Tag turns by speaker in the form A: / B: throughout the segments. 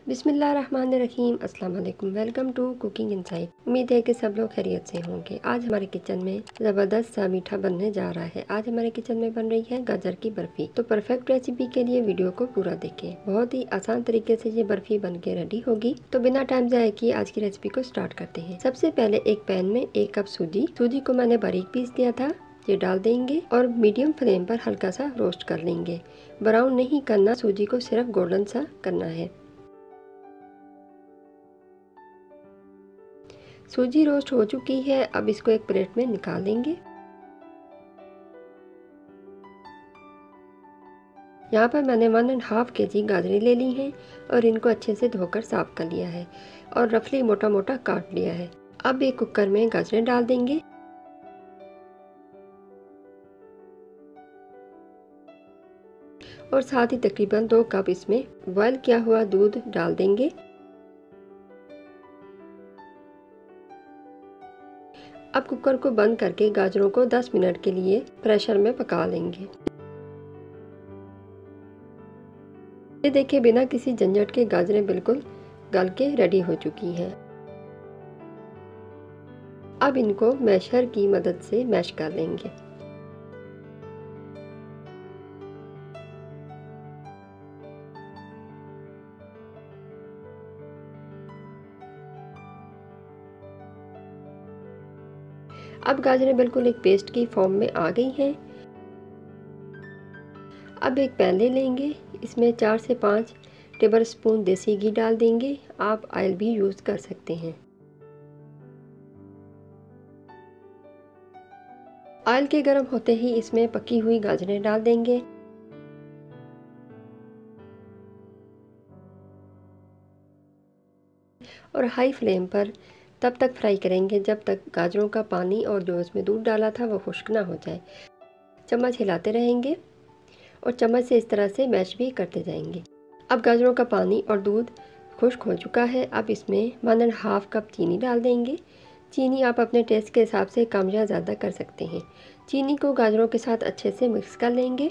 A: बिस्मिल्लाहिर्रहमानिर्रहीम। अस्सलाम वालेकुम। Welcome to cooking insight. उम्मीद है कि सब लोग खैरियत से होंगे। आज हमारे किचन में ज़बरदस्त सा मीठा बनने जा रहा है। आज हमारे किचन में बन रही है गाजर की बर्फ़ी। तो परफेक्ट रेसिपी के लिए वीडियो को पूरा देखें। बहुत ही आसान तरीके से ये बर्फ़ी बन के रेडी होगी। तो बिना टाइम ज़ाया किए आज की रेसिपी को स्टार्ट करते हैं। सबसे पहले एक पैन में 1 कप सूजी को मैंने बारीक पीस दिया था, ये डाल देंगे और मीडियम फ्लेम पर हल्का सा रोस्ट कर लेंगे। ब्राउन नहीं करना, सूजी को सिर्फ गोल्डन सा करना है। सूजी रोस्ट हो चुकी है, अब इसको एक प्लेट में निकाल लेंगे। यहाँ पर मैंने 1.5 kg गाजरें ले ली हैं और इनको अच्छे से धोकर साफ कर लिया है और रफली मोटा मोटा काट लिया है। अब एक कुकर में गाजरें डाल देंगे और साथ ही तकरीबन 2 कप इसमें बॉयल किया हुआ दूध डाल देंगे। अब कुकर को बंद करके गाजरों को 10 मिनट के लिए प्रेशर में पका लेंगे। ये देखिए, बिना किसी झंझट के गाजरें बिल्कुल गल के रेडी हो चुकी हैं। अब इनको मैशर की मदद से मैश कर लेंगे। अब गाजरें बिल्कुल एक पेस्ट की फॉर्म में आ गई हैं। अब एक पैन ले लेंगे, इसमें 4 से 5 टेबलस्पून देसी घी डाल देंगे। आप ऑयल भी यूज़ कर सकते हैं। ऑयल के गर्म होते ही इसमें पकी हुई गाजरें डाल देंगे और हाई फ्लेम पर तब तक फ्राई करेंगे जब तक गाजरों का पानी और जो इसमें दूध डाला था वो खुश्क ना हो जाए। चम्मच हिलाते रहेंगे और चम्मच से इस तरह से मैश भी करते जाएंगे। अब गाजरों का पानी और दूध खुश्क हो चुका है। अब इसमें 1.5 कप चीनी डाल देंगे। चीनी आप अपने टेस्ट के हिसाब से कम या ज़्यादा कर सकते हैं। चीनी को गाजरों के साथ अच्छे से मिक्स कर लेंगे।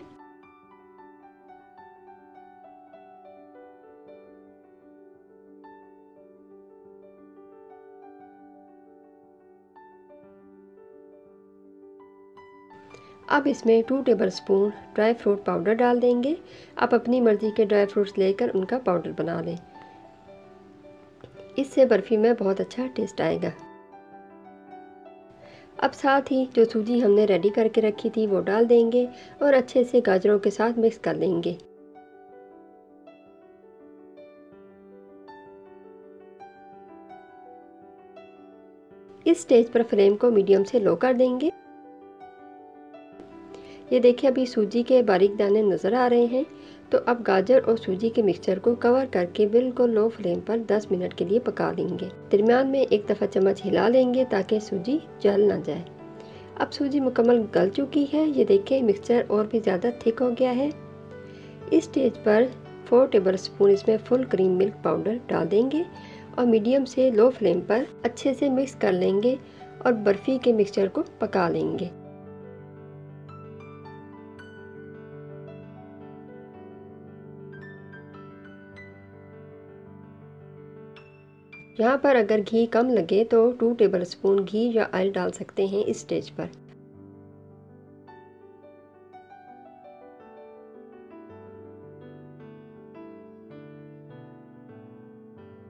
A: अब इसमें 2 टेबलस्पून ड्राई फ्रूट पाउडर डाल देंगे। आप अपनी मर्ज़ी के ड्राई फ्रूट्स लेकर उनका पाउडर बना लें। इससे बर्फ़ी में बहुत अच्छा टेस्ट आएगा। अब साथ ही जो सूजी हमने रेडी करके रखी थी वो डाल देंगे और अच्छे से गाजरों के साथ मिक्स कर लेंगे। इस स्टेज पर फ्लेम को मीडियम से लो कर देंगे। ये देखिए, अभी सूजी के बारीक दाने नज़र आ रहे हैं। तो अब गाजर और सूजी के मिक्सचर को कवर करके बिल्कुल लो फ्लेम पर 10 मिनट के लिए पका लेंगे। दरमियान में एक दफ़ा चम्मच हिला लेंगे ताकि सूजी जल ना जाए। अब सूजी मुकम्मल गल चुकी है। ये देखिए, मिक्सचर और भी ज़्यादा थिक हो गया है। इस स्टेज पर 4 टेबलस्पून इसमें फुल क्रीम मिल्क पाउडर डाल देंगे और मीडियम से लो फ्लेम पर अच्छे से मिक्स कर लेंगे और बर्फ़ी के मिक्सचर को पका लेंगे। यहाँ पर अगर घी कम लगे तो 2 टेबलस्पून घी या ऑयल डाल सकते हैं इस स्टेज पर।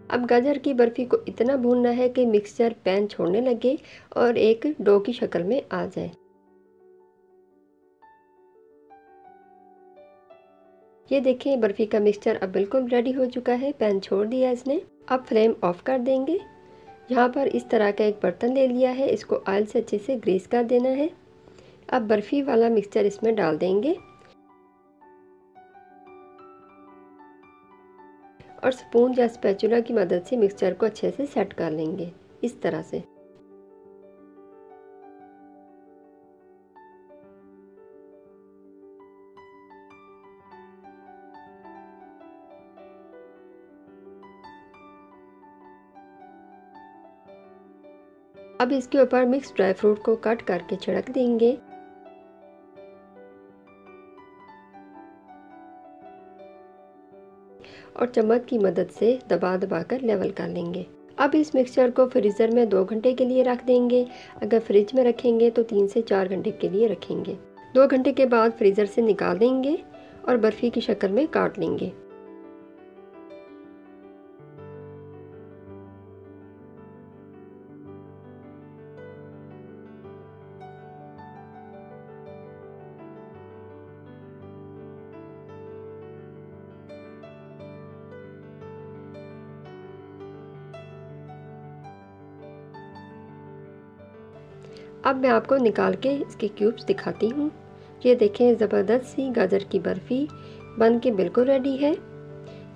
A: अब गाजर की बर्फ़ी को इतना भूनना है कि मिक्सचर पैन छोड़ने लगे और एक डो की शक्ल में आ जाए। ये देखें, बर्फ़ी का मिक्सचर अब बिल्कुल रेडी हो चुका है। पैन छोड़ दिया इसने। अब फ्लेम ऑफ कर देंगे। यहाँ पर इस तरह का एक बर्तन ले लिया है, इसको ऑयल से अच्छे से ग्रीस कर देना है। अब बर्फ़ी वाला मिक्सचर इसमें डाल देंगे और स्पून या स्पैचुला की मदद से मिक्सचर को अच्छे से सेट कर लेंगे इस तरह से। अब इसके ऊपर मिक्स ड्राई फ्रूट को कट करके छिड़क देंगे और चम्मच की मदद से दबा दबा कर लेवल कर लेंगे। अब इस मिक्सचर को फ्रीज़र में 2 घंटे के लिए रख देंगे। अगर फ्रिज में रखेंगे तो 3 से 4 घंटे के लिए रखेंगे। 2 घंटे के बाद फ्रीज़र से निकाल देंगे और बर्फ़ी की शक्ल में काट लेंगे। अब मैं आपको निकाल के इसके क्यूब्स दिखाती हूँ। ये देखें, ज़बरदस्त सी गाजर की बर्फ़ी बन के बिल्कुल रेडी है।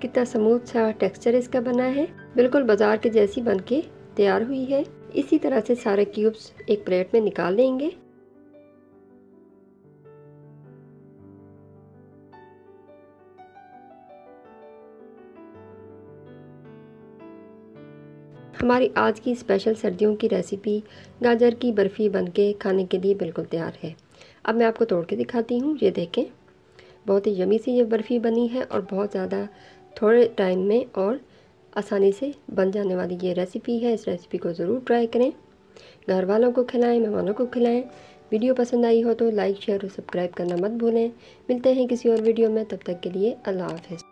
A: कितना स्मूथ सा टेक्सचर इसका बना है, बिल्कुल बाज़ार के जैसी बन के तैयार हुई है। इसी तरह से सारे क्यूब्स एक प्लेट में निकाल लेंगे। हमारी आज की स्पेशल सर्दियों की रेसिपी गाजर की बर्फ़ी बनके खाने के लिए बिल्कुल तैयार है। अब मैं आपको तोड़ के दिखाती हूँ। ये देखें, बहुत ही यमी सी ये बर्फ़ी बनी है और बहुत ज़्यादा थोड़े टाइम में और आसानी से बन जाने वाली ये रेसिपी है। इस रेसिपी को ज़रूर ट्राई करें, घर वालों को खिलाएं, मेहमानों को खिलाएं। वीडियो पसंद आई हो तो लाइक, शेयर और सब्सक्राइब करना मत भूलें। मिलते हैं किसी और वीडियो में, तब तक के लिए अल्लाह हाफ़िज़।